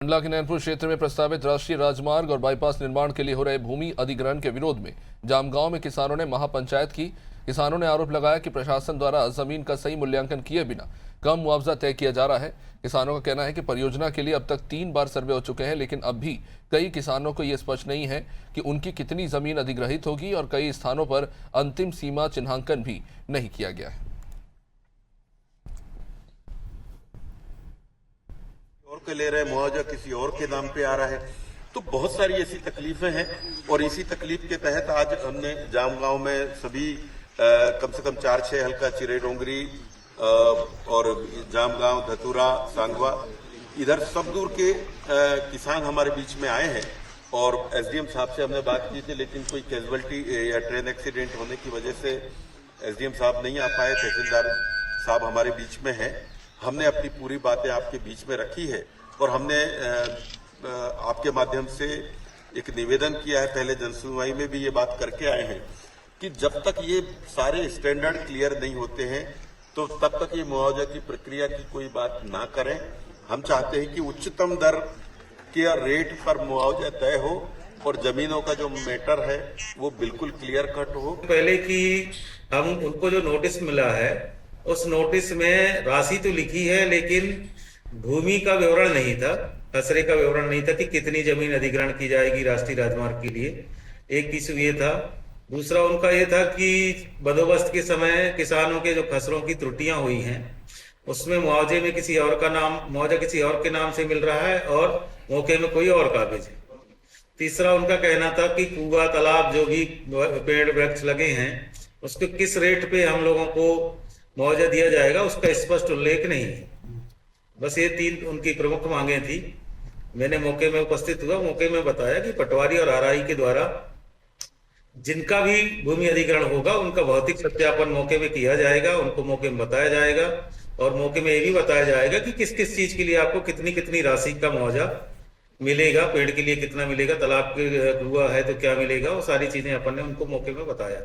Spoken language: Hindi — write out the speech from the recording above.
मंडला के नैनपुर क्षेत्र में प्रस्तावित राष्ट्रीय राजमार्ग और बाईपास निर्माण के लिए हो रहे भूमि अधिग्रहण के विरोध में जामगांव में किसानों ने महापंचायत की। किसानों ने आरोप लगाया कि प्रशासन द्वारा जमीन का सही मूल्यांकन किए बिना कम मुआवजा तय किया जा रहा है। किसानों का कहना है कि परियोजना के लिए अब तक 3 बार सर्वे हो चुके हैं, लेकिन अब भी कई किसानों को यह स्पष्ट नहीं है कि उनकी कितनी जमीन अधिग्रहित होगी और कई स्थानों पर अंतिम सीमा चिन्हांकन भी नहीं किया गया है। और के ले रहे मुआवजा किसी और के नाम पे आ रहा है, तो बहुत सारी ऐसी तकलीफें हैं। और इसी तकलीफ के तहत आज हमने जामगांव में सभी कम से कम 4-6 हल्का चिरे डोंगरी और जामगांव, धतूरा, सांगवा, इधर सब दूर के किसान हमारे बीच में आए हैं। और एसडीएम साहब से हमने बात की थी, लेकिन कोई कैजुअल्टी या ट्रेन एक्सीडेंट होने की वजह से एसडीएम साहब नहीं आ पाए। तहसीलदार साहब हमारे बीच में हैं। हमने अपनी पूरी बातें आपके बीच में रखी है और हमने आपके माध्यम से एक निवेदन किया है। पहले जनसुनवाई में भी ये बात करके आए हैं कि जब तक ये सारे स्टैंडर्ड क्लियर नहीं होते हैं तो तब तक ये मुआवजा की प्रक्रिया की कोई बात ना करें। हम चाहते हैं कि उच्चतम दर के रेट पर मुआवजा तय हो और जमीनों का जो मैटर है वो बिल्कुल क्लियर कट हो। पहले कि हम उनको जो नोटिस मिला है उस नोटिस में राशि तो लिखी है, लेकिन भूमि का विवरण नहीं था, खसरे का विवरण नहीं था कि कितनी जमीन अधिग्रहण की जाएगी राष्ट्रीय राजमार्ग के लिए। एक इशू ये था। दूसरा उनका ये था कि बंदोबस्त के समय किसानों के जो खसरों की त्रुटियां हुई हैं उसमें मुआवजे में मुआवजा किसी और के नाम से मिल रहा है और मौके में कोई और कागज है। तीसरा उनका कहना था कि कुआं, तालाब, जो भी पेड़ वृक्ष लगे हैं उसके किस रेट पे हम लोगों को मुआवजा दिया जाएगा उसका स्पष्ट उल्लेख नहीं है। बस ये 3 उनकी प्रमुख मांगे थी। मैंने मौके में उपस्थित हुआ, मौके में बताया कि पटवारी और आरआई के द्वारा जिनका भी भूमि अधिग्रहण होगा उनका भौतिक सत्यापन मौके में किया जाएगा, उनको मौके में बताया जाएगा और मौके में ये भी बताया जाएगा कि किस किस चीज के लिए आपको कितनी कितनी राशि का मुआवजा मिलेगा, पेड़ के लिए कितना मिलेगा, तालाब के कुआं है तो क्या मिलेगा, वो सारी चीजें अपन ने उनको मौके में बताया।